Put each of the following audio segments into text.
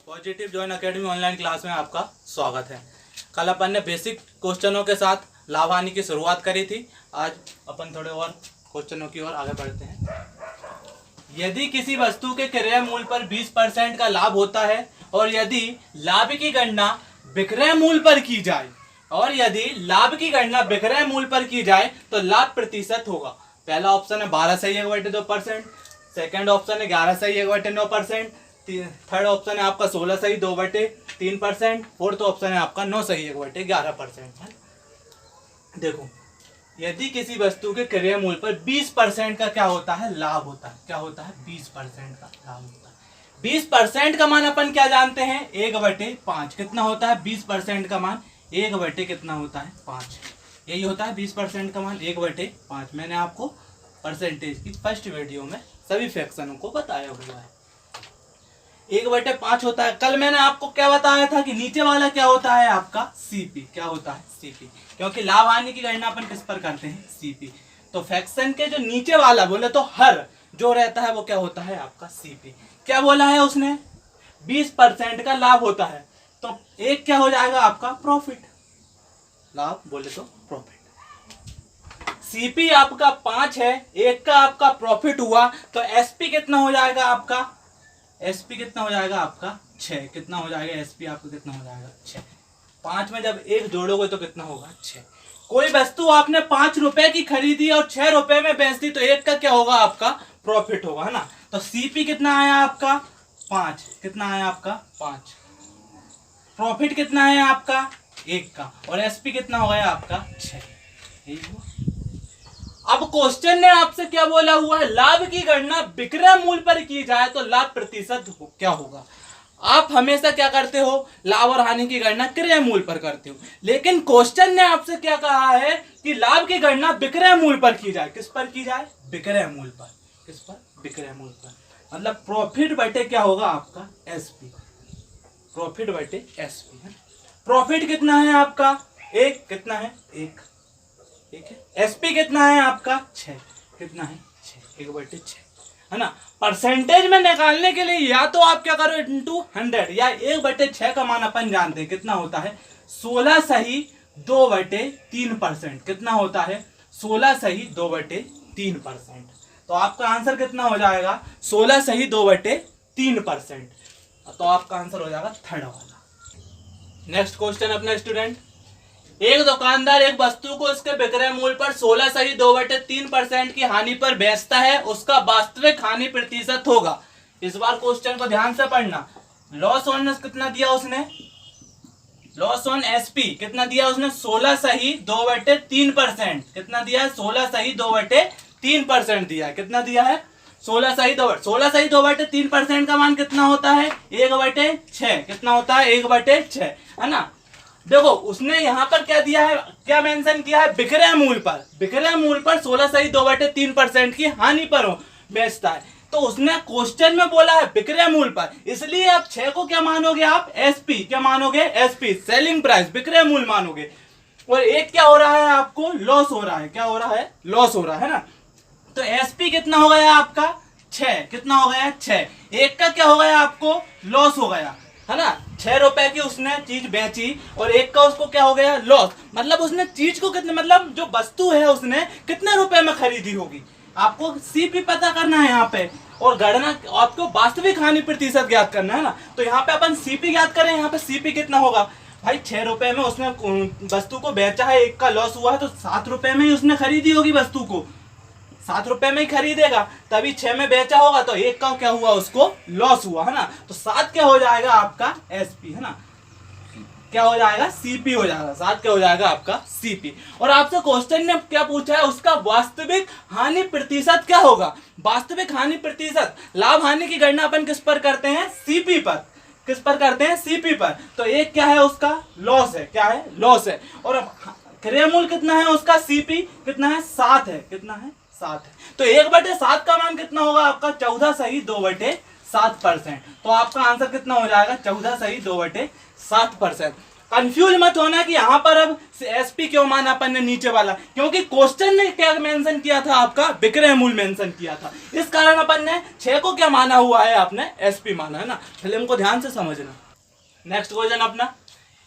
Positive join academy online class में आपका स्वागत है। कल अपन ने बेसिक क्वेश्चनों के साथ लाभ हानि की शुरुआत करी थी। आज अपन थोड़े और क्वेश्चनों की ओर आगे बढ़ते हैं। यदि किसी वस्तु के क्रय मूल्य पर 20% का लाभ होता है और यदि लाभ की गणना विक्रय मूल्य पर की जाए तो लाभ प्रतिशत होगा। पहला ऑप्शन है 12 सही 1/2%, सेकेंड ऑप्शन है 11 सही 1/9%, थर्ड ऑप्शन है आपका 16 सही 2/3%, फोर्थ ऑप्शन है आपका 9 सही 1/11%। देखो, यदि किसी वस्तु के क्रय मूल्य पर 20% का क्या होता है, लाभ होता है। क्या होता है? 20% का लाभ होता है। 20% का मान अपन क्या जानते हैं? 1/5। कितना होता है 20% का मान? 1/5 कितना होता है? 5। यही होता है 20% का मान 1/5। मैंने आपको परसेंटेज की फर्स्ट वीडियो में सभी फ्रैक्शनों को बताया हुआ है। 1/5 होता है। कल मैंने आपको क्या बताया था कि नीचे वाला क्या होता है आपका? सीपी। क्या होता है? सीपी। क्योंकि लाभ हानि की गणना अपन किस पर करते हैं? सीपी। तो फ्रैक्शन के जो नीचे वाला बोले तो हर जो रहता है वो क्या होता है आपका? सीपी। क्या बोला है उसने? 20% का लाभ होता है। तो एक क्या हो जाएगा आपका? प्रॉफिट। लाभ बोले तो प्रॉफिट। सीपी आपका 5 है, एक का आपका प्रॉफिट हुआ, तो एसपी कितना हो जाएगा आपका? एसपी कितना हो जाएगा आपका? 6। कितना हो जाएगा एसपी आपका? कितना हो जाएगा? 6। 5 में जब एक जोड़ोगे तो कितना होगा? 6। कोई वस्तु आपने 5 रुपए की खरीदी और 6 रुपए में बेच दी, तो एक का क्या होगा आपका? प्रॉफिट होगा, है ना। तो सीपी कितना आया आपका? 5। कितना आया आपका? 5। प्रॉफिट कितना है आपका? 1 का। और एसपी कितना हो गया आपका? 6। अब क्वेश्चन ने आपसे क्या बोला हुआ है? लाभ की गणना विक्रय मूल्य पर की जाए तो लाभ प्रतिशत क्या होगा। आप हमेशा क्या करते हो? लाभ और हानि की गणना क्रय मूल्य पर करते हो, लेकिन क्वेश्चन ने आपसे क्या कहा है कि लाभ की गणना विक्रय मूल्य पर की जाए। किस पर की जाए? विक्रय मूल्य पर। किस पर? विक्रय मूल्य पर। मतलब प्रॉफिट बटे क्या होगा आपका? एसपी। प्रॉफिट बटे एसपी है। प्रॉफिट कितना है आपका? 1। कितना है? 1। ठीक है। एसपी कितना है आपका? 6। कितना है? 6। 1/6 है ना। परसेंटेज में निकालने के लिए या तो आप क्या करो इंटू 100, या 1/6 का मान अपन जानते हैं कितना होता है? 16 सही 2/3%। कितना होता है? 16 सही 2/3%। तो आपका आंसर कितना हो जाएगा? 16 सही 2/3%। तो आपका आंसर हो जाएगा थर्ड वाला। नेक्स्ट क्वेश्चन अपना स्टूडेंट, एक दुकानदार एक वस्तु को उसके विक्रय मूल्य पर 16 सही 2/3% की हानि पर बेचता है, उसका वास्तविक हानि प्रतिशत होगा। इस बार क्वेश्चन को ध्यान से पढ़ना। लॉस ऑन कितना दिया उसने? लॉस ऑन एसपी कितना दिया उसने? 16 सही 2/3%। कितना दिया है? 16 सही 2/3% दिया है। कितना दिया है? 16 सही 2/3% का मान कितना होता है? 1/6। कितना होता है? 1/6 है ना। देखो, उसने यहां पर क्या दिया है, क्या मेंशन किया है? विक्रय मूल्य पर। विक्रय मूल्य पर 16 सही 2/3% की हानि पर बेचता है। तो उसने क्वेश्चन में बोला है विक्रय मूल्य पर, इसलिए आप 6 को क्या मानोगे आप? एसपी। क्या मानोगे? एसपी, सेलिंग प्राइस, विक्रय मूल्य मानोगे। और एक क्या हो रहा है आपको? लॉस हो रहा है। क्या हो रहा है? लॉस हो रहा है ना। तो एसपी कितना हो गया आपका? 6। कितना हो गया? 6। एक का क्या हो गया आपको? लॉस हो गया, है ना। 6 रुपए की उसने चीज बेची और एक का उसको क्या हो गया? लॉस। मतलब उसने चीज को कितने, मतलब जो वस्तु है उसने कितने रुपए में खरीदी होगी। आपको सीपी पता करना है यहाँ पे, और गणना आपको वास्तविक हानि प्रतिशत ज्ञात करना है ना। तो यहाँ पे अपन सीपी ज्ञात करें। यहाँ पे सीपी कितना होगा भाई? 6 रुपए में उसने वस्तु को बेचा है, एक का लॉस हुआ है, तो 7 रुपए में ही उसने खरीदी होगी वस्तु को। 7 रुपए में ही खरीदेगा, तभी 6 में बेचा होगा, तो एक का क्या हुआ? उसको लॉस हुआ, है ना। तो 7 क्या हो जाएगा आपका? एसपी, है ना। क्या हो जाएगा? सीपी हो जाएगा। 7 क्या हो जाएगा आपका? सीपी। और आपसे क्वेश्चन ने क्या पूछा है? उसका वास्तविक हानि प्रतिशत क्या होगा। वास्तविक हानि प्रतिशत, लाभ हानि की गणना अपन किस पर करते हैं? सीपी पर। किस पर करते हैं? सीपी पर। तो एक क्या है उसका? लॉस है। क्या है? लॉस है। और क्रय मूल्य कितना है उसका? सीपी कितना है? 7 है। कितना है? 7 है। तो 1/7 का मान कितना होगा आपका? 14 सही 2/7%। तो आपका आंसर कितना हो जाएगा? 14 सही 2/7%। कंफ्यूज मत होना कि यहाँ पर अब एसपी क्यों माना अपन ने नीचे वाला, क्योंकि क्वेश्चन ने क्या मेंशन किया था, आपका विक्रय मूल्य मेंशन किया था, इस कारण अपन ने 6 को क्या माना हुआ है, आपने एसपी माना है ना। फिल्म को ध्यान से समझना। नेक्स्ट क्वेश्चन अपना,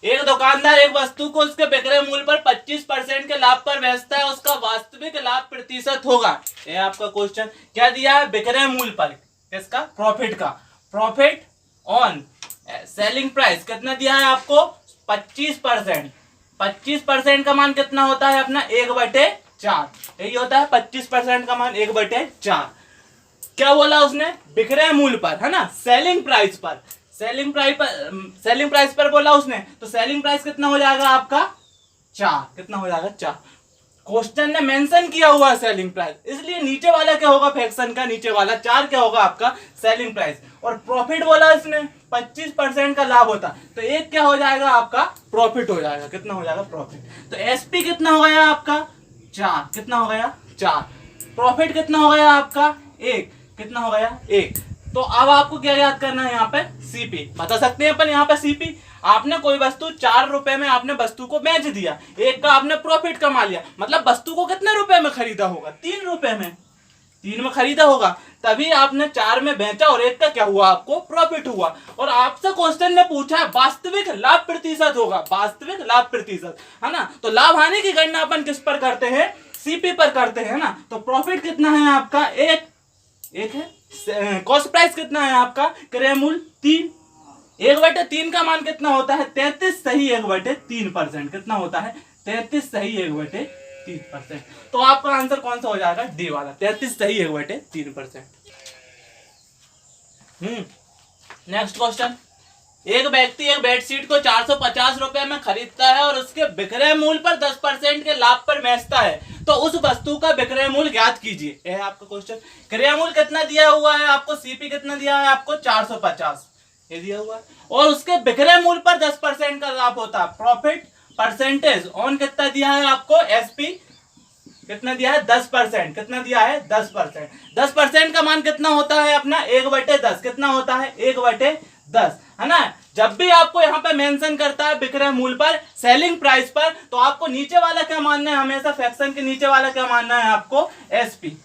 एक दुकानदार एक वस्तु को उसके विक्रय मूल्य पर 25% के लाभ पर बेचता है, उसका वास्तविक लाभ प्रतिशत होगा। ये आपका क्वेश्चन क्या दिया है, विक्रय मूल्य पर, किसका, प्रॉफिट का, प्रॉफिट ऑन सेलिंग प्राइस कितना दिया है आपको, 25%। 25% का मान कितना होता है अपना, 1/4, यही होता है 25% का मान 1/4। क्या बोला उसने, विक्रय मूल्य पर, है ना, सेलिंग प्राइस पर, सेलिंग प्राइस पर बोला उसने, तो सेलिंग प्राइस कितना हो जाएगा आपका 4, कितना हो जाएगा 4। क्वेश्चन ने मेंशन किया हुआ है सेलिंग प्राइस, इसलिए नीचे वाला क्या होगा, फ्रैक्शन का नीचे वाला 4 क्या होगा आपका सेलिंग प्राइस, और प्रॉफिट बोला इसने 25% का लाभ होता, तो एक क्या हो जाएगा आपका प्रॉफिट हो जाएगा, कितना हो जाएगा प्रॉफिट। तो एसपी कितना हो गया आपका 4, कितना हो गया 4, प्रॉफिट कितना हो गया आपका 1, कितना हो गया 1। तो अब आपको क्या याद करना है, यहाँ पे सीपी बता सकते हैं अपन, यहाँ पे सीपी, आपने कोई वस्तु 4 रुपए में आपने वस्तु को बेच दिया, एक का आपने प्रॉफिट कमा लिया, मतलब वस्तु को कितने रुपए में खरीदा होगा, 3 रुपए में, 3 में खरीदा होगा, तभी आपने 4 में बेचा और एक का क्या हुआ आपको प्रॉफिट हुआ। और आपसे क्वेश्चन ने पूछा है वास्तविक लाभ प्रतिशत होगा, वास्तविक लाभ प्रतिशत, है ना। तो लाभ हानि की गणना अपन किस पर करते हैं, सीपी पर करते हैं ना। तो प्रॉफिट कितना है आपका, एक है, कॉस्ट प्राइस कितना है आपका, क्रय मूल्य 3, 1/3 का मान कितना होता है 33 सही 1/3%, कितना होता है 33 सही 1/3%। तो आपका आंसर कौन सा हो जाएगा, डी वाला, 33 सही 1/3%। नेक्स्ट क्वेश्चन, एक व्यक्ति एक बेडशीट को 450 रुपए में खरीदता है और उसके विक्रय मूल्य पर 10% के लाभ पर बेचता है, तो उस वस्तु का विक्रय मूल्य ज्ञात कीजिए। यह है आपका क्वेश्चन। क्रय मूल्य कितना दिया हुआ है आपको, सीपी कितना दिया है आपको 450, ये दिया हुआ है, और उसके विक्रय मूल्य पर 10% का लाभ होता है, प्रॉफिट परसेंटेज ऑन कितना दिया है आपको, एसपी कितना दिया है 10%, कितना दिया है 10%। 10% का मान कितना होता है अपना 1/10, कितना होता है 1/10, है ना। जब भी आपको यहाँ पे मेंशन करता है विक्रय मूल्य पर, सेलिंग प्राइस पर, तो आपको नीचे वाला क्या मानना है, हमेशा फ्रैक्शन के नीचे वाला क्या मानना है आपको, एसपी।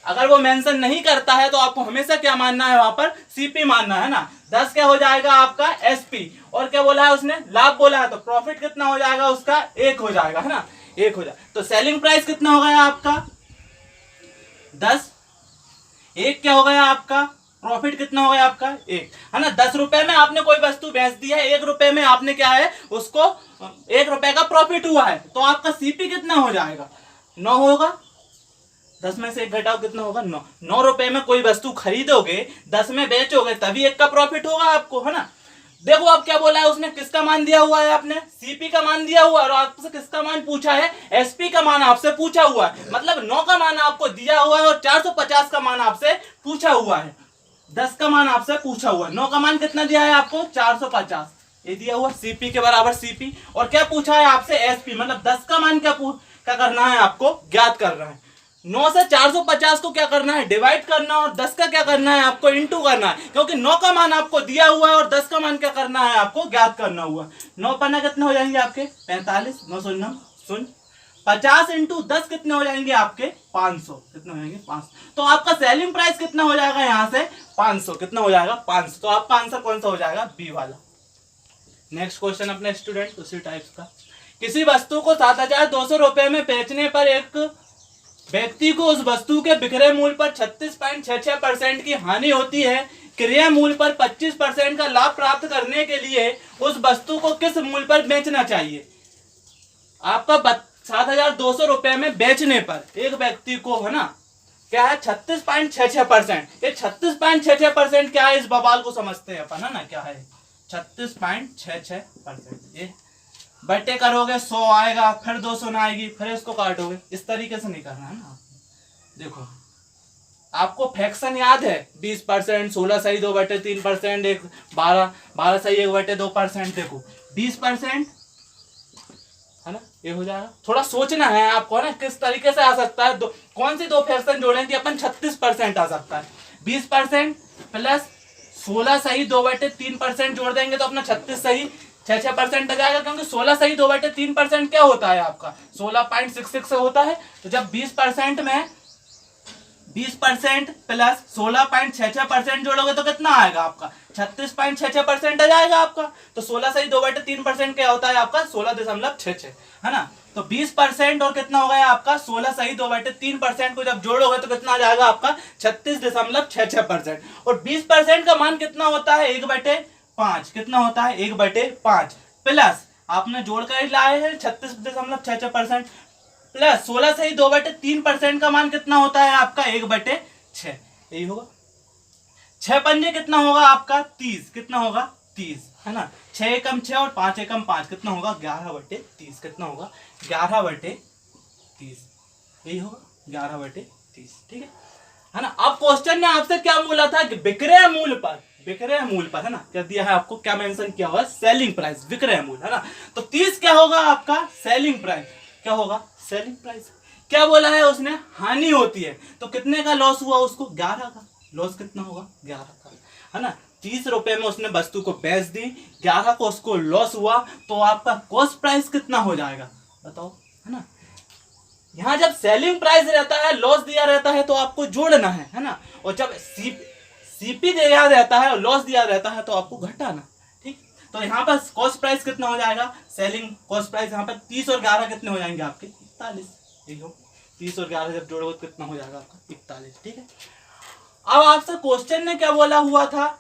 अगर वो मेंशन नहीं करता है तो आपको हमेशा क्या मानना है, वहां पर सीपी मानना है ना। 10 क्या हो जाएगा आपका एसपी, और क्या बोला है उसने, लाभ बोला है, तो प्रॉफिट कितना हो जाएगा उसका 1 हो जाएगा, है ना, 1 हो जाएगा। तो सेलिंग प्राइस कितना हो गया आपका 10, 1 क्या हो गया आपका, प्रॉफिट कितना हो गया आपका 1, है ना। 10 रुपए में आपने कोई वस्तु बेच दी है, 1 रुपए में आपने क्या है उसको 1 रुपए का प्रॉफिट हुआ है, तो आपका सीपी कितना हो जाएगा 9 होगा। 10 में से 1 घटाओ कितना होगा 9। 9 रुपए में कोई वस्तु खरीदोगे, 10 में बेचोगे, तभी 1 का प्रॉफिट होगा आपको, है ना। देखो अब क्या बोला है उसने, किसका मान दिया हुआ है आपने, सीपी का मान दिया हुआ है, और आपसे किसका मान पूछा है, एसपी का मान आपसे पूछा हुआ है, मतलब 9 का मान आपको दिया हुआ है और 450 का मान आपसे पूछा हुआ है। 10 का मान आपसे पूछा हुआ है, 9 का मान कितना दिया है आपको 450, ये दिया हुआ सीपी के बराबर सीपी, और क्या पूछा है आपसे एसपी, मतलब 10 का मान क्या करना है आपको ज्ञात करना है। 9 से 450 को क्या करना है डिवाइड करना, और 10 का क्या करना है आपको इंटू करना है, क्योंकि 9 का मान आपको दिया हुआ है और 10 का मान क्या करना है आपको ज्ञात करना हुआ। 9 पन्ना कितने हो जाएंगे आपके 45, 9 शून्य 50 इंटू 10 कितने हो जाएंगे आपके 500, कितने हो जाएंगे 500। तो आपका सेलिंग प्राइस कितना हो जाएगा यहाँ से 500, कितना हो जाएगा 500। तो आपका आंसर कौन सा हो जाएगा, बी वाला। नेक्स्ट क्वेश्चन अपने स्टूडेंट उसी टाइप्स का, किसी वस्तु को 7,200 रुपए में बेचने पर एक व्यक्ति को उस वस्तु के विक्रय मूल्य पर 36.66% की हानि होती है, क्रय मूल्य पर 25% का लाभ प्राप्त करने के लिए उस वस्तु को किस मूल्य पर बेचना चाहिए। आपका 7,200 रुपए में बेचने पर एक व्यक्ति को, है ना, क्या है 36.66%। ये 36.66% क्या है, इस बवाल को समझते हैं अपन, है ना, क्या है 36.66%। ये बटे करोगे 100 आएगा, फिर 200 ना आएगी, फिर इसको काटोगे, इस तरीके से नहीं करना है ना। देखो आपको फ्रैक्शन याद है 20%, 16 सही 2/3%, 12 सही 1/2%, देखो 20%, है ना, ये हो जाएगा। थोड़ा सोचना है आपको, है ना, किस तरीके से आ सकता है, कौन सी 2 फ्रैक्शन जोड़ेंगे अपन, 36% आ सकता है। 20% प्लस 16 सही 2/3% जोड़ देंगे तो अपना 36 सही 6% आ जाएगा, क्योंकि 16 सही 2/3% क्या होता है आपका 16.66 होता है। तो जब 20% में 20% प्लस 16.66% जोड़ोगे तो कितना आएगा आपका 36.66% आ जाएगा आपका। तो 16 सही 2/3% क्या होता है आपका 16.66 है ना। तो 20% और कितना हो गया आपका 16 सही 2/3% को जब जोड़ोगे तो कितना आ जाएगा आपका 36.66%। और 20% का मान कितना होता है 1/5, कितना होता है 1/5 प्लस आपने जोड़ कर लाए हैं 36.66% प्लस 16 सही 2/3% का मान कितना होता है आपका 1/6, यही होगा। 6 पंजे कितना होगा आपका 30, कितना होगा 30 है ना। 6 एकम 6 और 5 एकम 5 कितना होगा 11/30, कितना होगा 11/30, यही होगा 11/30, ठीक है ना। अब क्वेश्चन ने आपसे क्या बोला था कि विक्रय मूल्य पर है ना, क्या दिया है आपको, क्या मेंशन किया हुआ सेलिंग प्राइस, विक्रय मूल्य है ना। तो 30 क्या होगा आपका सेलिंग प्राइस, क्या होगा सेलिंग प्राइस। क्या बोला है उसने हानि होती है, तो कितने का लॉस हुआ उसको 11 का, लॉस कितना होगा 11 का है ना। 30 रुपए में उसने वस्तु को बेच दी, 11 को उसको लॉस हुआ, तो आपका कॉस्ट प्राइस कितना हो जाएगा बताओ है ना। यहां जब सेलिंग प्राइस रहता है लॉस दिया रहता है तो आपको जोड़ना है ना। और जब सीपी दिया रहता है और लॉस दिया रहता है तो आपको घटाना, ठीक। तो यहाँ पर कॉस्ट प्राइस कितना हो जाएगा सेलिंग कॉस्ट प्राइस, यहाँ पर 30 और 11 कितने हो जाएंगे आपके 41, ठीक हो। 30 और 11 जब जोड़ोगे तो कितना हो जाएगा आपका 41, ठीक है। अब आपसे क्वेश्चन ने क्या बोला हुआ था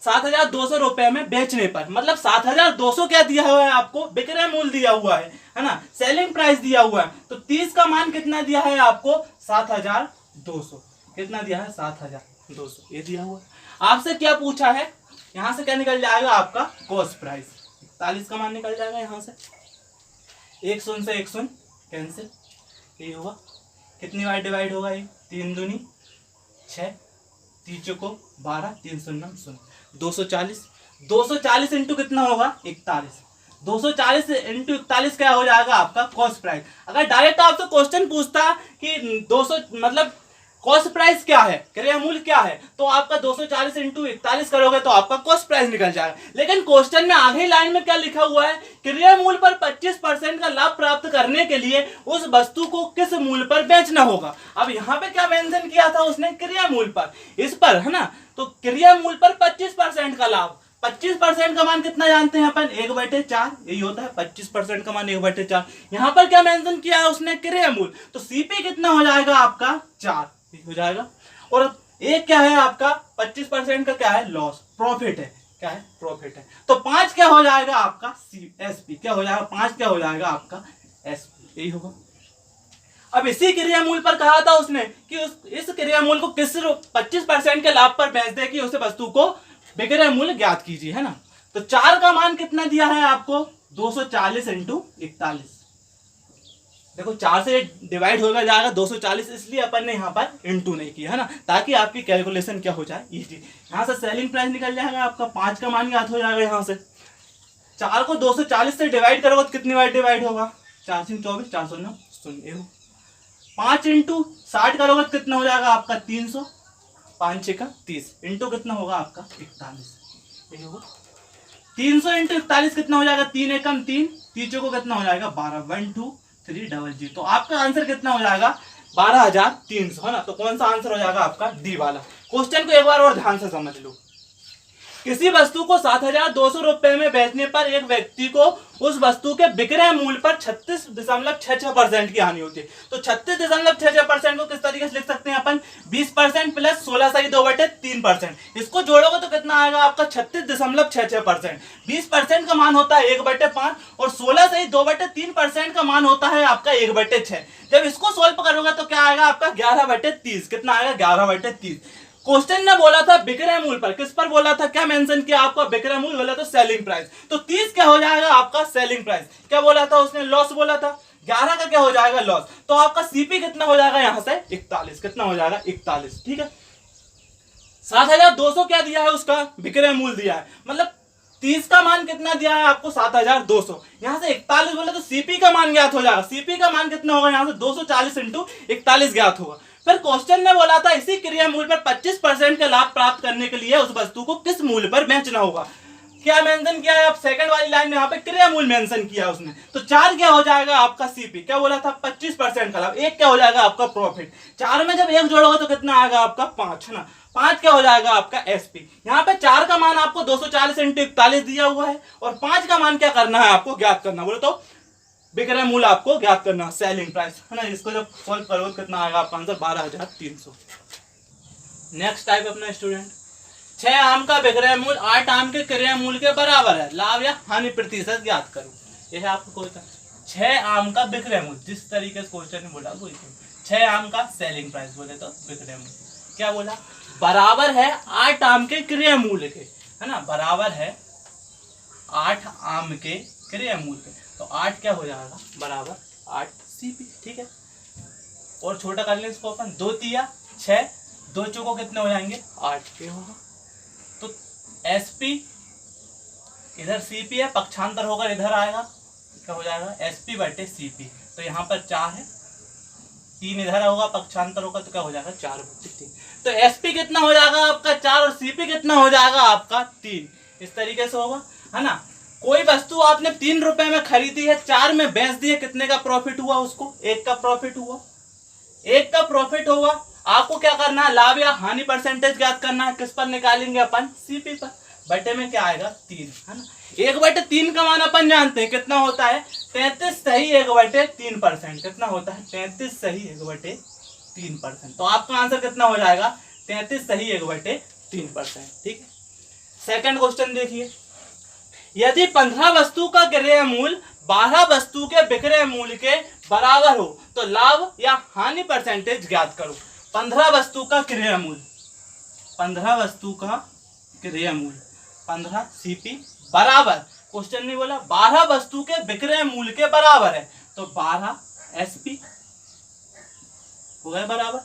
7,200 रुपए में बेचने पर, मतलब 7,200 क्या दिया हुआ है आपको विक्रय मूल्य दिया हुआ है ना, सेलिंग प्राइस दिया हुआ है। तो 30 का मान कितना दिया है आपको 7,200, कितना दिया है 7,200, ये दिया हुआ है। आपसे क्या पूछा है, यहां से क्या निकल जाएगा आपका कॉस्ट प्राइस 41 का मान निकल जाएगा, यहां से 1 शून्य से 1 शून्य कैंसिल, ये होगा कितनी बार डिवाइड होगा ये 3 दूनी 6, 3 चौको 12, 3 शून्य 240, 240 इंटू कितना होगा 41, 240 इंटू 41 क्या हो जाएगा आपका कॉस्ट प्राइस। अगर डायरेक्ट आपसे क्वेश्चन पूछता कि 200 मतलब कॉस्ट प्राइस क्या है, क्रय मूल्य क्या है, तो आपका 240 इंटू 41 करोगे तो आपका कॉस्ट प्राइस निकल जाएगा। लेकिन क्वेश्चन में आगे लाइन में क्या लिखा हुआ है, क्रय मूल्य पर 25% का लाभ प्राप्त करने के लिए उस वस्तु को किस मूल्य पर बेचना होगा। अब यहाँ पे क्या मेंशन किया था उसने क्रय मूल्य पर, इस पर है ना। तो क्रय मूल्य पर 25% का लाभ, 25% का मान कितना जानते हैं अपन 1/4, यही होता है 25% का मान 1/4। यहाँ पर क्या मेंशन किया है उसने क्रय मूल्य, तो सीपी कितना हो जाएगा आपका 4 हो जाएगा। और एक क्या है आपका 25% का क्या है लॉस, प्रॉफिट है, क्या है प्रॉफिट है। तो 5 क्या हो जाएगा आपका एसपी, क्या हो जाएगा 5 क्या हो जाएगा आपका एसपी, यही होगा। अब इसी क्रय मूल्य पर कहा था उसने कि इस क्रय मूल्य को किस 25% के लाभ पर बेच दे कि उस वस्तु को विक्रय मूल्य ज्ञात कीजिए है ना। तो 4 का मान कितना दिया है आपको 240 इंटू 41, देखो 4 से डिवाइड होगा जाएगा 240, इसलिए अपन ने यहाँ पर इंटू नहीं किया है ना, ताकि आपकी कैलकुलेशन क्या हो जाए इजी। यहाँ से सेलिंग प्राइस निकल जाएगा आपका 5 का मान ज्ञात हो जाएगा। यहाँ से 4 को 240 से डिवाइड करोगे तो कितनी बार डिवाइड होगा 4 से 24, 4 शून्य शून्य, 5 इंटू 60 करोगे तो कितना हो जाएगा आपका 300, 5 6 का 30 इंटू कितना होगा आपका 41, यही होगा। 300 इंटू 41 कितना हो जाएगा 3 एकम 3, 3 को कितना हो जाएगा 12, 12300। तो आपका आंसर कितना हो जाएगा 12,300 है ना। तो कौन सा आंसर हो जाएगा आपका डी वाला। क्वेश्चन को एक बार और ध्यान से समझ लो। किसी वस्तु को 7,200 रुपए में बेचने पर एक व्यक्ति को उस वस्तु के विक्रय मूल्य पर 36.66% की हानि होती है। तो 36.66% को किस तरीके से लिख सकते हैं अपन 20% प्लस 16 सही 2/3%, इसको जोड़ोगे तो कितना आएगा आपका 36.66%। 20% का मान होता है 1/5 और 16 सही 2/3% का मान होता है आपका 1/6। जब इसको सोल्व करोगे तो क्या आएगा आपका 11/30, कितना आएगा 11/30। क्वेश्चन ने बोला था विक्रय मूल्य पर, किस पर बोला था, क्या मेंशन किया आपका विक्रय मूल्य बोला तो सेलिंग प्राइस। तो 30 क्या हो जाएगा आपका सेलिंग प्राइस, क्या बोला था उसने लॉस बोला था, 11 का क्या हो जाएगा लॉस। तो आपका सीपी कितना हो जाएगा यहां से 41, कितना हो जाएगा 41, ठीक है। 7,200 क्या दिया है उसका विक्रय मूल्य दिया है, मतलब 30 का मान कितना दिया है आपको 7,200, यहां से 41 बोला तो सीपी का मान ज्ञात हो जाएगा। सीपी का मान कितना होगा यहां से 240 इंटू 41 ज्ञात होगा। फिर क्वेश्चन ने बोला था इसी क्रय मूल्य पर 25% का लाभ प्राप्त करने के लिए उस वस्तु को किस मूल्य पर बेचना होगा। क्या मेंशन किया है, अब सेकंड वाली लाइन में यहाँ पे क्रियामूल मेंशन किया उसने, तो 4 क्या हो जाएगा आपका सीपी, क्या बोला था 25% का लाभ, 1 क्या हो जाएगा आपका प्रॉफिट, 4 में जब 1 जोड़ोगे तो कितना आएगा आपका 5, है ना, 5 क्या हो जाएगा आपका एसपी। यहाँ पे 4 का मान आपको 240 × 41 दिया हुआ है और 5 का मान क्या करना है आपको ज्ञात करना, बोले तो विक्रय मूल्य आपको ज्ञात करना, सेलिंग प्राइस, है ना। इसको जब सॉल्व करोगे कितना आएगा आपका आंसर 12,300। नेक्स्ट टाइप अपना स्टूडेंट, 6 आम का विक्रय मूल्य 8 आम के क्रय मूल्य के बराबर है, लाभ या हानि प्रतिशत ज्ञात करो। यह है आपको क्वेश्चन, 6 आम का विक्रय मूल्य, जिस तरीके से क्वेश्चन ने बोला वही 6 आम का सेलिंग प्राइस बोले तो विक्रय मूल्य, क्या बोला बराबर है 8 आम के क्रय मूल्य के, है ना, बराबर है 8 आम के क्रय मूल्य के, तो 8 क्या हो जाएगा बराबर 8 सीपी, ठीक है। और छोटा कर लें इसको अपन, 2 तिया 6, 2 चौको कितने हो जाएंगे 8 के होगा, तो एसपी इधर सीपी है, पक्षांतर होगा इधर आएगा, क्या हो जाएगा एसपी बटे सीपी, तो यहाँ पर 4 है, 3 इधर होगा, पक्षांतर होगा तो क्या हो जाएगा 4 बटे 3, तो एसपी कितना हो जाएगा आपका 4 और सीपी कितना हो जाएगा आपका 3, इस तरीके से होगा, है ना। कोई वस्तु आपने 3 रुपए में खरीदी है, 4 में बेच दी है, कितने का प्रॉफिट हुआ उसको 1 का प्रॉफिट हुआ, 1 का प्रॉफिट होगा। आपको क्या करना है, लाभ या हानि परसेंटेज ज्ञात करना है, किस पर निकालेंगे अपन सीपी पर, बटे में क्या आएगा 3, है ना। 1/3 का मान अपन जानते हैं कितना होता है 33 सही 1/3%, कितना होता है 33 सही 1/3%, तो आपका आंसर कितना हो जाएगा 33 सही 1/3%, ठीक है। सेकंड क्वेश्चन देखिए, यदि 15 वस्तु का क्रय मूल्य 12 वस्तु के विक्रय मूल्य के बराबर हो तो लाभ या हानि परसेंटेज ज्ञात करो। 15 वस्तु का क्रय मूल्य, 15 वस्तु का क्रय मूल्य 15 सीपी बराबर, क्वेश्चन नहीं बोला 12 वस्तु के विक्रय मूल्य के बराबर है, तो 12 एसपी हो गए बराबर।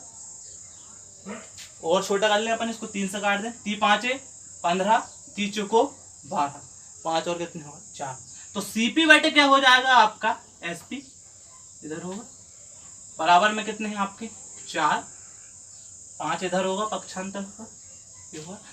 और छोटा कर लें अपन इसको, 3 से काट दें, 3 5 15, 3 चौको 12, 5 और कितने होगा 4, तो सीपी बटे क्या हो जाएगा आपका एसपी, इधर होगा बराबर में कितने हैं आपके 4, 5 इधर होगा, पक्षांतर होगा,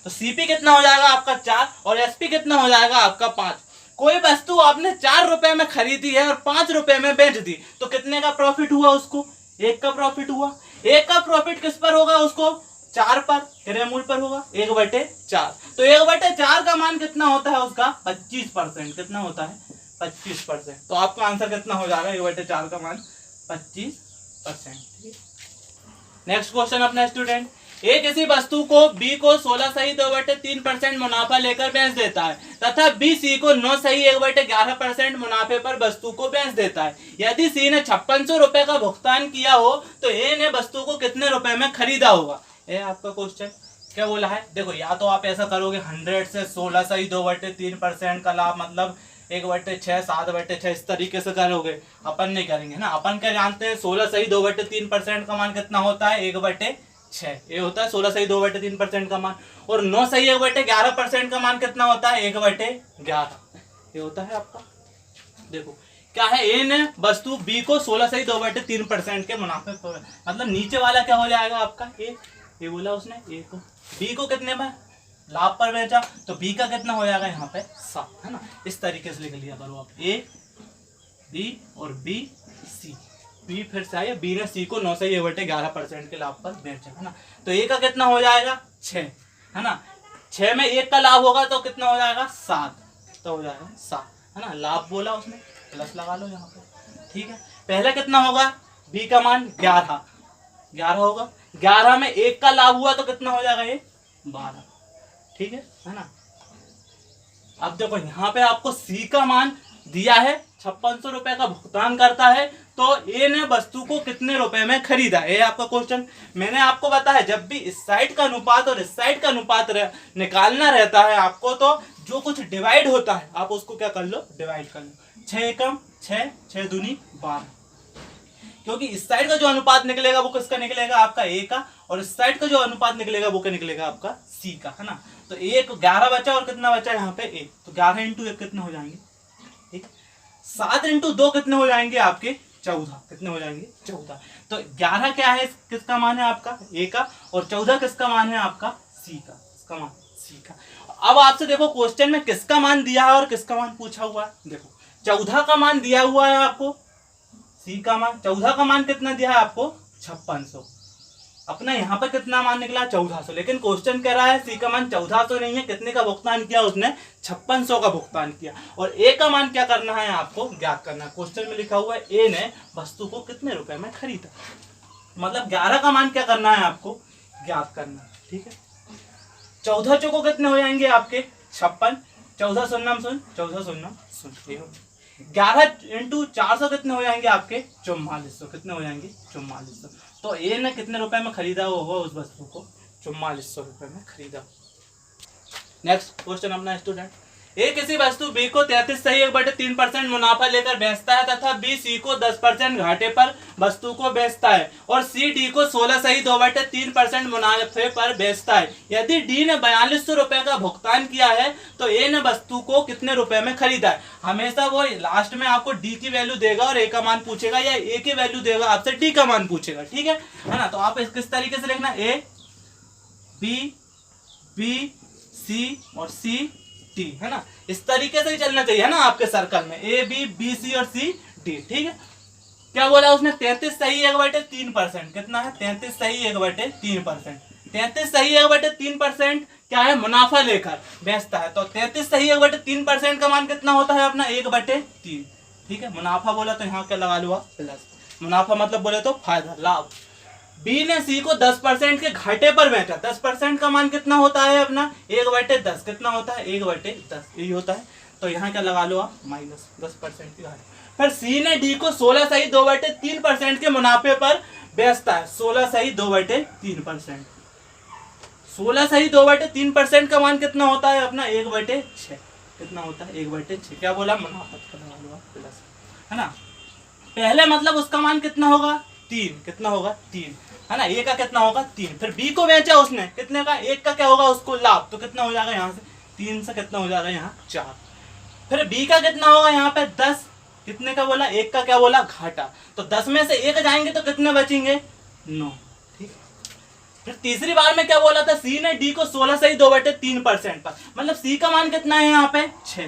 तो सीपी कितना हो जाएगा आपका 4 और एसपी कितना हो जाएगा आपका 5। कोई वस्तु आपने 4 रुपए में खरीदी है और 5 रुपए में बेच दी, तो कितने का प्रॉफिट हुआ उसको 1 का प्रॉफिट हुआ। 1 का प्रॉफिट किस पर होगा उसको 4 पर, क्रय मूल्य पर होगा 1/4, तो 1/4 का मान कितना होता है उसका 25%, कितना होता है 25%, तो आपका आंसर कितना हो जाएगा 1/4 का मान 25%। नेक्स्ट क्वेश्चन अपना स्टूडेंट, ए किसी वस्तु को बी को 16 सही 2/3% मुनाफा लेकर बेच देता है तथा बी सी को 9 सही 1/11% मुनाफे पर वस्तु को बेच देता है। यदि सी ने 5600 रुपए का भुगतान किया हो तो ए ने वस्तु को कितने रुपए में खरीदा होगा। ये आपका क्वेश्चन क्या बोला है, देखो या तो आप ऐसा करोगे 100 से 16 सही 2/3% का लाभ, मतलब 1/6 7/6 इस तरीके से करोगे, अपन नहीं करेंगे ना। अपन क्या जानते हैं 16 सही 2/3% का मान कितना होता है 1/6, ये होता है 16 सही 2/3% का मान, और 9 सही 1/11% का मान कितना होता है 1/11, ये होता है आपका। देखो क्या है, ए ने वस्तु बी को 16 सही 2/3% के मुनाफे पर, मतलब नीचे वाला क्या हो जाएगा आपका ए बोला उसने, ए को बी को कितने में लाभ पर बेचा, तो बी का कितना हो जाएगा यहाँ पे 7, है ना। इस तरीके से लिख लिया करो आप, ए बी और बी सी, बी फिर से आया, बी ने सी को 9 सही 1/11% के लाभ पर बेचा, है ना। तो ए का कितना हो जाएगा 6, है ना, 6 में 1 का लाभ होगा तो कितना हो जाएगा 7, तो हो जाएगा 7, है ना। लाभ बोला उसने, प्लस लगा लो यहाँ पे, ठीक है। पहले कितना होगा बी का मान 11 होगा, 11 में 1 का लाभ हुआ तो कितना हो जाएगा ये 12, ठीक है ना। अब देखो यहाँ पे आपको सी का मान दिया है 5600 रुपए का भुगतान करता है, तो ए ने वस्तु को कितने रुपए में खरीदा, ये आपका क्वेश्चन। मैंने आपको बताया जब भी इस साइड का अनुपात और इस साइड का अनुपात निकालना रहता है आपको, तो जो कुछ डिवाइड होता है आप उसको क्या कर लो डिवाइड कर लो, 6 एकम 6, 6 दूनी 12, क्योंकि इस साइड का जो अनुपात निकलेगा वो किसका निकलेगा आपका ए का, और इस साइड का जो अनुपात निकलेगा वो क्या निकलेगा आपका सी का, है ना। तो 11 बचा और कितना बचा यहाँ पे ए, तो 11 × 1 कितने हो जाएंगे, ठीक। 7 × 2 कितने हो जाएंगे आपके 14, कितने हो जाएंगे 14। तो 11 क्या है, किसका मान है आपका ए का, और 14 किसका मान है आपका सी का, इसका मान सी का। अब आपसे देखो क्वेश्चन में किसका मान दिया है और किसका मान पूछा हुआ है। देखो 14 का मान दिया हुआ है आपको, सी का मान 14 का मान कितना दिया है आपको 5600। अपना यहाँ पर कितना मान निकला 1400, लेकिन क्वेश्चन कह रहा है सी का मान 1400 नहीं है, कितने का भुगतान किया उसने 5600 का भुगतान किया। और ए का मान क्या करना है आपको ज्ञात करना है। क्वेश्चन में लिखा हुआ है ए ने वस्तु को कितने रुपए में खरीदा, मतलब 11 का मान क्या करना है आपको ज्ञात करना है। ठीक है, 14 चौको कितने हो जाएंगे आपके 56, 14 शून्य शून्य 14 शून्य शून्य, 11 इंटू 400 कितने हो जाएंगे आपके 4400, कितने हो जाएंगे 4400। तो ए ने कितने रुपए में खरीदा होगा उस वस्तु को 4400 रुपए में खरीदा। नेक्स्ट क्वेश्चन अपना स्टूडेंट, ए किसी वस्तु बी को 33 सही 1/3% मुनाफा लेकर बेचता है तथा बी सी को 10% घाटे पर वस्तु को बेचता है और सी डी को 16 सही 2/3% मुनाफे पर बेचता है। यदि डी ने 4200 रुपए का भुगतान किया है तो ए ने वस्तु को कितने रुपए में खरीदा है। हमेशा वो लास्ट में आपको डी की वैल्यू देगा और ए का मान पूछेगा, या ए की वैल्यू देगा आपसे डी का मान पूछेगा। ठीक है ना। तो आप किस तरीके से लिखना, ए बी सी और सी डी, है ना, इस तरीके से ही चलना चाहिए, है ना, आपके सर्कल में ए बी सी और सी डी। ठीक है, क्या बोला उसने 33 सही 1/3%, कितना है 33 सही 1/3%। 33 सही 1/3% क्या है मुनाफा लेकर बेचता है, तो 33 सही 1/3% का मान कितना होता है अपना 1/3। ठीक है, मुनाफा बोला तो यहाँ क्या लगा लो आप प्लस, मुनाफा मतलब बोले तो फायदा लाभ। बी ने सी को 10% के घाटे पर बेचा, 10% का मान कितना होता है अपना 1/10, कितना होता है 1/10 यही होता है। तो यहाँ क्या लगा लो आप माइनस 10% के घाटे। फिर सी ने डी को 16 सही 2/3% के मुनाफे पर बेचता है, 16 सही 2/3%, 16 सही 2/3% का मान कितना होता है अपना 1/6, कितना होता है 1/6। क्या बोला मुनाफा लगा लो आप प्लस, है ना। पहले मतलब उसका मान कितना होगा 3, कितना होगा 3, है ना। ए का कितना होगा 3, फिर बी को बेचा उसने कितने का, 1 का क्या होगा उसको लाभ, तो कितना हो जाएगा यहाँ से 3 से कितना हो जाएगा यहाँ 4। फिर बी का कितना होगा यहाँ पे 10, कितने का बोला 1 का क्या बोला घाटा, तो 10 में से 1 जाएंगे तो कितने बचेंगे 9। ठीक, फिर तीसरी बार में क्या बोला था सी ने डी को 16 सही 2/3% पर, मतलब सी का मान कितना है यहाँ पे 6,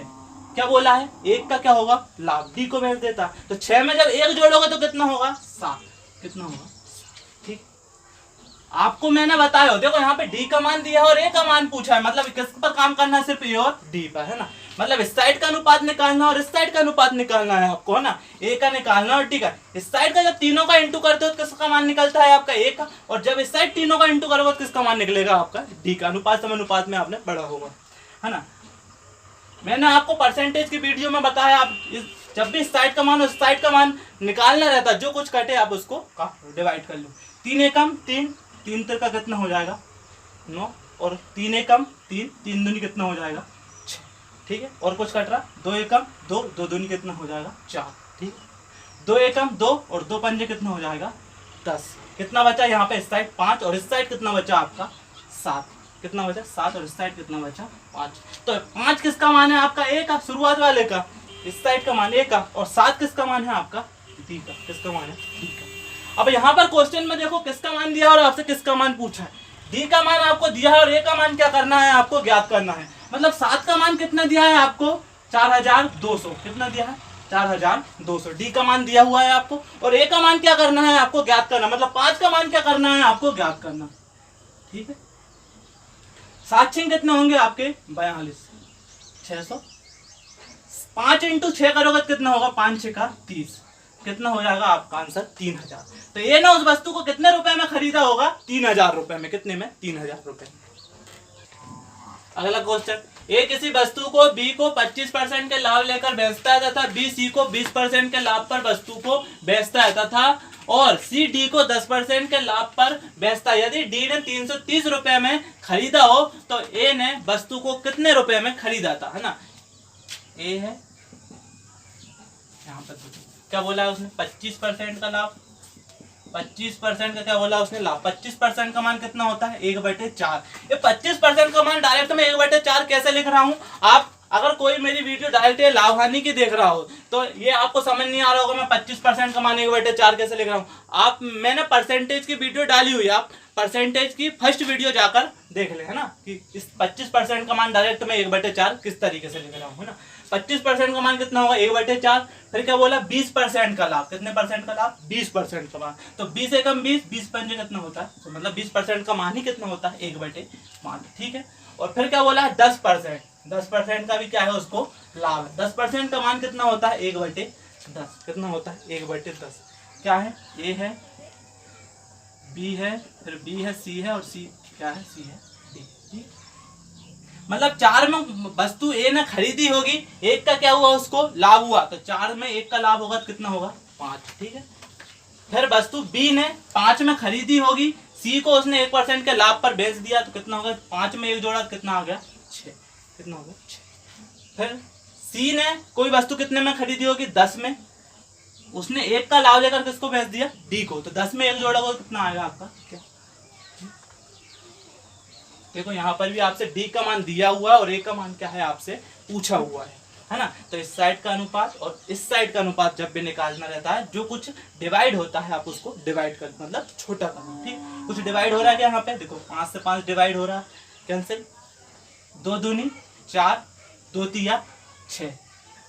क्या बोला है 1 का क्या होगा लाभ, डी को बेच देता, तो 6 में जब 1 जोड़ोगे तो कितना होगा 7, कितना होगा। ठीक, आपको मैंने बताया देखो यहाँ पे डी का मान दिया है और ए का मान पूछा है, मतलब किस पर काम करना है सिर्फ ए और डी पर, है ना। मतलब इस साइड का अनुपात निकालना और इस साइड का अनुपात निकालना है आपको, है ना। ए का निकालना और डी का, इस साइड का जब तीनों का इंटू करते हो तो किसका मान निकलता है आपका ए का, और जब इस साइड तीनों का इंटू करोगे तो किसका मान निकलेगा आपका डी का। अनुपात सम अनुपात में आपने पढ़ा होगा, है ना। मैंने आपको परसेंटेज की वीडियो में बताया, आप जब भी इस साइड का मान और इस साइड का मान निकालना रहता है, जो कुछ कटे आप उसको डिवाइड कर लो। 3 एकम 3, 3 का कितना हो जाएगा 9, और 3 एकम 3, 3 दूनी कितना हो जाएगा 6। ठीक है, और कुछ कट रहा 2 एकम 2, 2 दूनी कितना हो जाएगा 4। ठीक, 2 एकम 2 और 2 पंजे कितना हो जाएगा 10। कितना बचा यहाँ पे इस साइड 5 और इस साइड कितना बचा आपका 7, कितना बचा 7 और इस साइड कितना बचा 5। तो 5 किसका मान है आपका ए का, शुरुआत वाले का, इस साइड का मान ए का, और 7 किसका मान है आपका डी का, किसका मान है डी का। अब यहाँ पर क्वेश्चन में देखो किसका मान दिया और आपसे किसका मान पूछा है। डी का मान आपको दिया है और ए का मान क्या करना है आपको ज्ञात करना है। मतलब 7 का मान कितना दिया है आपको 4200, कितना दिया है 4200। डी का मान दिया हुआ है आपको, और ए का मान क्या करना है आपको ज्ञात करना, मतलब 5 का मान क्या करना है आपको ज्ञात करना। ठीक है, 7 6 कितने होंगे आपके 42, 600। 5 इंटू 6 करोगे तो कितना होगा 5 6 का 30, कितना हो जाएगा आपका आंसर 3000। तो ये ना उस वस्तु को कितने रुपए में खरीदा होगा 3000 रुपए में, कितने में 3000 रुपए में। अगला क्वेश्चन, ए किसी वस्तु को बी को 25% के लाभ लेकर बेचता है तथा बी सी को 20% के लाभ पर वस्तु को बेचता है तथा और सी डी को 10% के लाभ पर बेचता है। यदि डी ने 330 रुपए में खरीदा हो तो ए ने वस्तु को कितने रुपए में खरीदा था, है ना। ए है यहाँ पर क्या बोला है उसने 25% का लाभ, 25% का क्या बोला उसने लाभ। 25% का मान कितना होता है 1/4। ये 25% का मान डायरेक्ट में 1/4 कैसे लिख रहा हूँ। आप अगर कोई मेरी वीडियो डायरेक्ट लाभ हानि की देख रहा हो तो ये आपको समझ नहीं आ रहा होगा मैं 25% का मान 1/4 कैसे लिख रहा हूँ। आप मैंने परसेंटेज की वीडियो डाली हुई है, आप परसेंटेज की फर्स्ट वीडियो जाकर देख ले, है ना, कि इस 25% का मान डायरेक्ट मैं 1/4 किस तरीके से लिख रहा हूँ, है ना। 25% का मान कितना होगा 1/4, फिर क्या बोला 20% का लाभ, कितने परसेंट का लाभ 20% का मान, तो 20 एकम 20 पंजे कितना होता है, तो मतलब 20% का मान ही कितना होता है 1/मान, ठीक है। और फिर क्या बोला है 10% का भी क्या है उसको लाभ है। 10% का मान कितना होता है 1/10, कितना होता है 1/10, क्या है ए है बी है फिर बी है सी है और सी क्या है सी है डी, ठीक। मतलब 4 में वस्तु ए ने खरीदी होगी, 1 का क्या हुआ उसको लाभ हुआ, तो 4 में 1 का लाभ होगा तो कितना होगा 5, ठीक है। फिर वस्तु बी ने 5 में खरीदी होगी, सी को उसने 1% के लाभ पर बेच दिया, तो कितना होगा 5 में 1 जोड़ा तो कितना आ गया 6, कितना होगा 6। फिर सी ने कोई वस्तु कितने में खरीदी होगी 10 में, उसने 1 का लाभ लेकर किसको बेच दिया डी को, तो 10 में 1 जोड़ा को कितना आएगा आपका क्या। देखो यहाँ पर भी आपसे डी का मान दिया हुआ है और ए का मान क्या है आपसे पूछा हुआ है ना। तो इस साइड का अनुपात और इस साइड का अनुपात जब भी निकालना रहता है, जो कुछ डिवाइड होता है आप उसको डिवाइड कर मतलब छोटा करना, ठीक। कुछ डिवाइड हो रहा है क्या यहाँ पे, देखो 5 से 5 डिवाइड हो रहा है, कैंसिल, 2 दूनी 4, 2 तिया 6,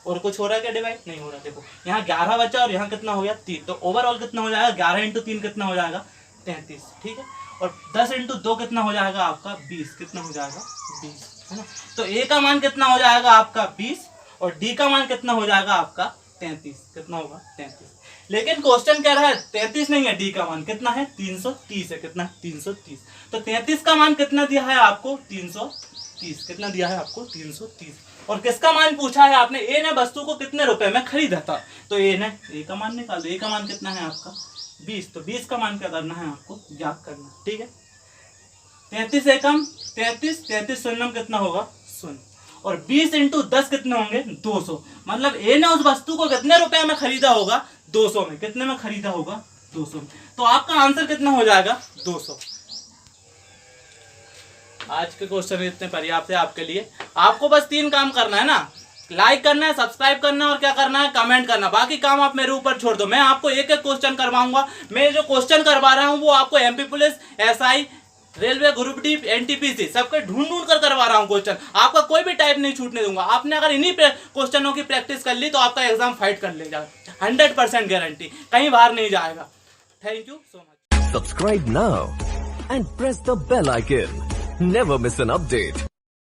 और कुछ हो रहा है क्या डिवाइड, नहीं हो रहा। देखो यहाँ 11 बचा और यहाँ कितना हो गया 3, तो ओवरऑल कितना हो जाएगा 11 × 3 कितना हो जाएगा 33, ठीक है। और 10 × 2 कितना हो जाएगा आपका 20, कितना हो जाएगा 20, है ना। तो ए का मान कितना हो जाएगा आपका 20 और डी का मान कितना हो जाएगा आपका 33, कितना होगा 33। लेकिन क्वेश्चन कह रहा है 33 नहीं है, डी का मान कितना है 330 है, कितना 330। तो 33 का मान कितना दिया है आपको 330, कितना दिया है आपको 330। और किसका मान पूछा है आपने, ए ने वस्तु को कितने रुपए में खरीदा था, तो ए का मान निकालो, ए का मान कितना है आपका 20, तो 20 का मान क्या करना है आपको ज्ञात करना, ठीक है। 33 एकम 33 शून्यम कितना होगा 0, और 20 × 10 कितने होंगे 200, मतलब ए ने उस वस्तु को कितने रुपए में खरीदा होगा 200 में, कितने में खरीदा होगा 200 में। तो आपका आंसर कितना हो जाएगा 200। आज के क्वेश्चन इतने पर्याप्त है आपके लिए। आपको बस 3 काम करना है ना, लाइक करना है, सब्सक्राइब करना है और क्या करना है कमेंट करना, बाकी काम आप मेरे ऊपर छोड़ दो। मैं आपको एक एक क्वेश्चन करवाऊंगा। मैं जो क्वेश्चन करवा रहा हूँ वो आपको MP police, SI, railway, group D, NTPC सबके ढूंढ कर करवा रहा हूँ क्वेश्चन। आपका कोई भी टाइप नहीं छूटने दूंगा। आपने अगर इन्हीं क्वेश्चनों की प्रैक्टिस कर ली तो आपका एग्जाम फाइट कर लेगा, 100% गारंटी, कहीं बाहर नहीं जाएगा। Thank you so much. Subscribe now and press the bell icon. Never miss an update.